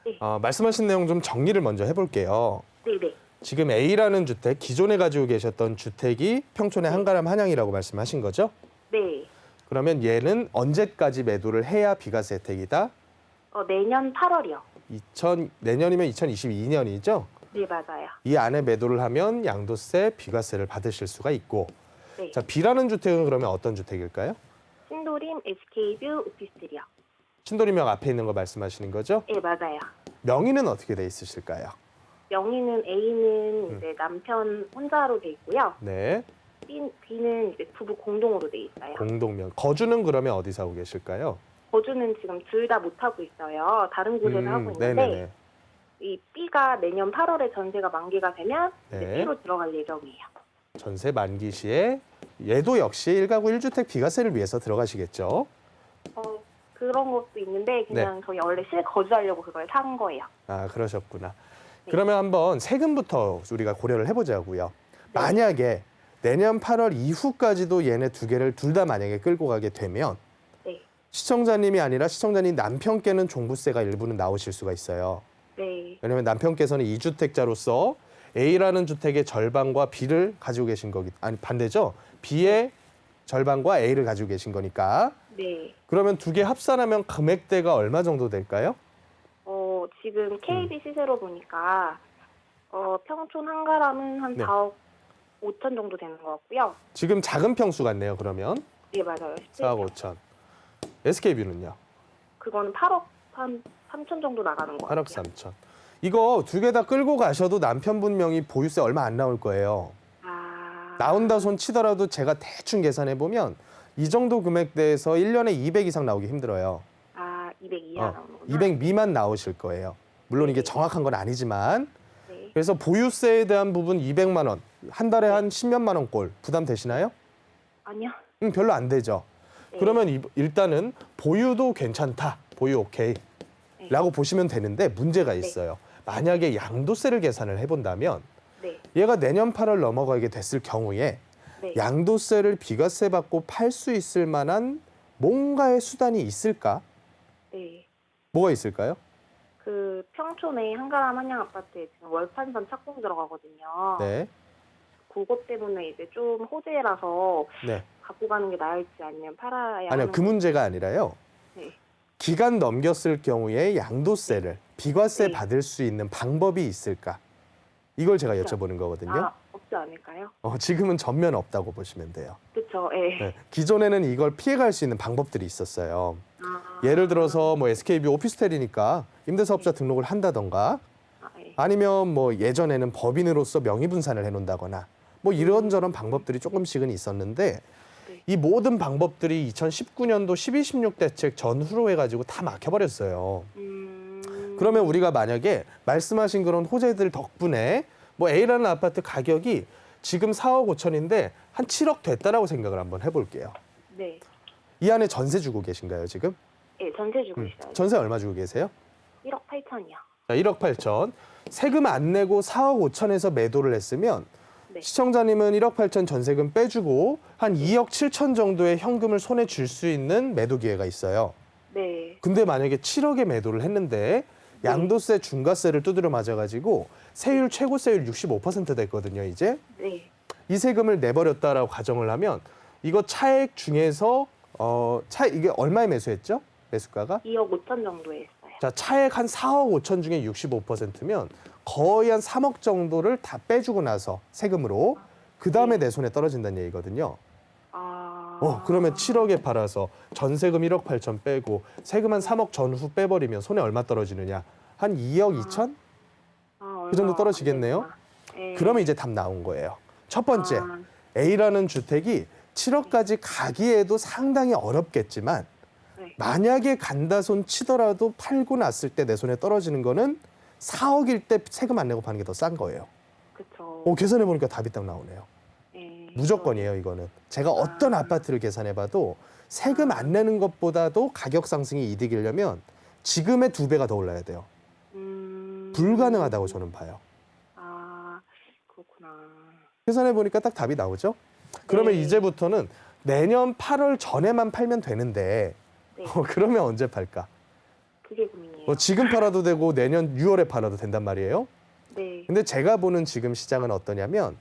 네. 말씀하신 내용 좀 정리를 먼저 해볼게요. 네네. 지금 A라는 주택, 기존에 가지고 계셨던 주택이 평촌의 네. 한가람 한양이라고 말씀하신 거죠? 네. 그러면 얘는 언제까지 매도를 해야 비과세 혜택이다? 내년 8월이요. 내년이면 2022년이죠? 네, 맞아요. 이 안에 매도를 하면 양도세, 비과세를 받으실 수가 있고. 네. 자, B라는 주택은 그러면 어떤 주택일까요? 신도림 SK뷰 오피스텔이요. 신도림역 앞에 있는 거 말씀하시는 거죠? 네, 맞아요. 명의는 어떻게 돼 있으실까요? 명의는 A는 이제 남편 혼자로 돼 있고요. 네, B는 이제 부부 공동으로 돼 있어요. 공동명. 거주는 그러면 어디서 하고 계실까요? 거주는 지금 둘 다 못 하고 있어요. 다른 곳에서 하고 있는데 네네네. 이 B가 내년 8월에 전세가 만기가 되면 이제 네. B로 들어갈 예정이에요. 전세 만기 시에 얘도 역시 1가구 1주택 비과세를 위해서 들어가시겠죠? 그런 것도 있는데 그냥 저희 원래 실거주하려고 그걸 산 거예요. 아, 그러셨구나. 네. 그러면 한번 세금부터 우리가 고려를 해보자고요. 네. 만약에 내년 8월 이후까지도 얘네 두 개를 둘 다 만약에 끌고 가게 되면 네. 시청자님이 아니라 시청자님 남편께는 종부세가 일부는 나오실 수가 있어요. 네. 왜냐하면 남편께서는 2주택자로서 A라는 주택의 절반과 B를 가지고 계신 거기, 아니 반대죠. B의 절반과 A를 가지고 계신 거니까. 네. 그러면 두 개 합산하면 금액대가 얼마 정도 될까요? 지금 KB 시세로 보니까 평촌 한가람은 한 네. 4억 5천 정도 되는 것 같고요. 지금 작은 평수 같네요. 그러면 네, 맞아요. 4억 5천. SK뷰는요? 그거는 8억 한 3천 정도 나가는 것 8억 같아요. 3천. 이거 두 개 다 끌고 가셔도 남편분 명의 보유세 얼마 안 나올 거예요. 나온다 손 치더라도 제가 대충 계산해 보면 이 정도 금액대에서 1년에 200 이상 나오기 힘들어요. 200 이하 나오는구나. 200 미만 나오실 거예요. 물론 이게 네. 정확한 건 아니지만. 네. 그래서 보유세에 대한 부분 200만 원, 한 달에 한 10몇만 원 꼴 부담 되시나요? 아니요. 별로 안 되죠. 네. 그러면 일단은 보유도 괜찮다, 보유 오케이 네. 라고 보시면 되는데 문제가 있어요. 만약에 양도세를 계산을 해본다면 네. 얘가 내년 8월 넘어가게 됐을 경우에 네. 양도세를 비과세 받고 팔 수 있을 만한 뭔가의 수단이 있을까? 네. 뭐가 있을까요? 그 평촌의 한가람 한양 아파트에 지금 월판선 착공 들어가거든요. 네, 그것 때문에 이제 좀 호재라서 네. 갖고 가는 게 나을지 아니면 팔아야 아니요, 하는 그 문제가 아니라요. 네. 기간 넘겼을 경우에 양도세를 비과세 네. 받을 수 있는 방법이 있을까? 이걸 제가 여쭤보는 거거든요. 없지 않을까요? 지금은 전면 없다고 보시면 돼요. 그렇죠. 예. 네, 기존에는 이걸 피해갈 수 있는 방법들이 있었어요. 예를 들어서 뭐 SK뷰 오피스텔이니까 임대사업자 등록을 한다던가 예. 아니면 뭐 예전에는 법인으로서 명의분산을 해놓는다거나 뭐 이런저런 방법들이 조금씩은 있었는데 네. 이 모든 방법들이 2019년도 12, 16 대책 전후로 해가지고 다 막혀버렸어요. 그러면 우리가 만약에 말씀하신 그런 호재들 덕분에 뭐 A라는 아파트 가격이 지금 4억 5천인데 한 7억 됐다라고 생각을 한번 해볼게요. 네. 이 안에 전세 주고 계신가요, 지금? 예, 전세 주고 있어요. 전세 얼마 주고 계세요? 1억 8천이요. 자, 1억 8천. 세금 안 내고 4억 5천에서 매도를 했으면 네. 시청자님은 1억 8천 전세금 빼주고 한 2억 7천 정도의 현금을 손에 쥘 수 있는 매도 기회가 있어요. 네. 근데 만약에 7억에 매도를 했는데 양도세, 중과세를 두드려 맞아가지고 세율 최고세율 65% 됐거든요, 이제. 네. 이 세금을 내버렸다라고 가정을 하면 이거 차액 중에서 이게 얼마에 매수했죠? 매수가가? 2억 5천 정도에 했어요. 자, 차액 한 4억 5천 중에 65%면 거의 한 3억 정도를 다 빼주고 나서 세금으로 그 다음에 내 손에 떨어진다는 얘기거든요. 그러면 7억에 팔아서 전세금 1억 8천 빼고 세금 한 3억 전후 빼버리면 손에 얼마 떨어지느냐? 한 2억 2천? 그 정도 떨어지겠네요. 네. 그러면 이제 답 나온 거예요. 첫 번째, A라는 주택이 7억까지 가기에도 상당히 어렵겠지만 네. 만약에 간다 손 치더라도 팔고 났을 때 내 손에 떨어지는 거는 4억일 때 세금 안 내고 파는 게 더 싼 거예요. 그렇죠. 계산해 보니까 답이 딱 나오네요. 네. 무조건이에요, 이거는. 제가 어떤 아파트를 계산해 봐도 세금 안 내는 것보다도 가격 상승이 이득이려면 지금의 2배가 더 올라야 돼요. 불가능하다고 저는 봐요. 그렇구나. 계산해 보니까 딱 답이 나오죠? 그러면 네. 이제부터는 내년 8월 전에만 팔면 되는데 네. 그러면 언제 팔까? 그게 고민이에요. 지금 팔아도 되고 내년 6월에 팔아도 된단 말이에요. 네. 근데 제가 보는 지금 시장은 어떠냐면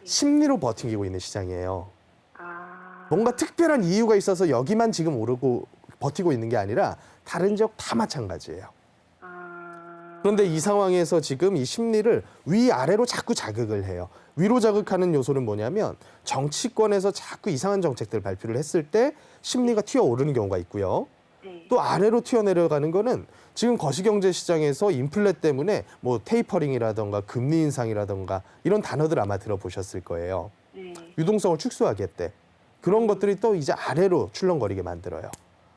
심리로 버티고 있는 시장이에요. 아. 뭔가 특별한 이유가 있어서 여기만 지금 오르고 버티고 있는 게 아니라 다른 지역 다 마찬가지예요. 아. 그런데 이 상황에서 지금 이 심리를 위아래로 자꾸 자극을 해요. 위로 자극하는 요소는 뭐냐면 정치권에서 자꾸 이상한 정책들을 발표를 했을 때 심리가 튀어오르는 경우가 있고요. 네. 또 아래로 튀어내려가는 거는 지금 거시경제 시장에서 인플레 때문에 뭐 테이퍼링이라던가 금리 인상이라던가 이런 단어들 아마 들어보셨을 거예요. 네. 유동성을 축소하겠대. 그런 것들이 또 이제 아래로 출렁거리게 만들어요.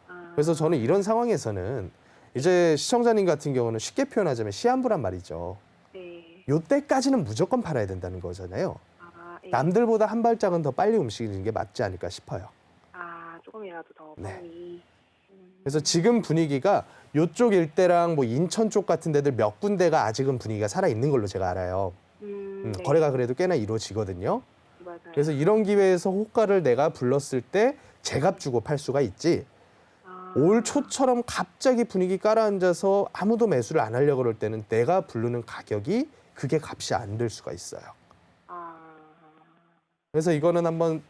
아. 그래서 저는 이런 상황에서는 이제 시청자님 같은 경우는 쉽게 표현하자면 시한부란 말이죠. 네. 요때까지는 무조건 팔아야 된다는 거잖아요. 아. 예. 남들보다 한 발짝은 더 빨리 움직이는 게 맞지 않을까 싶어요. 아, 조금이라도 더 네. 빨리. 그래서 지금 분위기가 요쪽 일대랑 뭐 인천 쪽 같은 데들 몇 군데가 아직은 분위기가 살아있는 걸로 제가 알아요. 네. 거래가 그래도 꽤나 이루어지거든요. 맞아요. 그래서 이런 기회에서 호가를 내가 불렀을 때 제값 주고 팔 수가 있지. 아. 올 초처럼 갑자기 분위기 깔아앉아서 아무도 매수를 안 하려고 그럴 때는 내가 부르는 가격이 그게 값이 안 될 수가 있어요. 아. 그래서 이거는 한번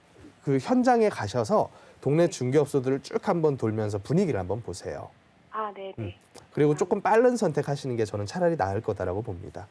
그 현장에 가셔서 동네 네. 중개업소들을 쭉 한번 돌면서 분위기를 한번 보세요. 아, 네, 네. 그리고 조금 빠른 선택하시는 게 저는 차라리 나을 거다라고 봅니다.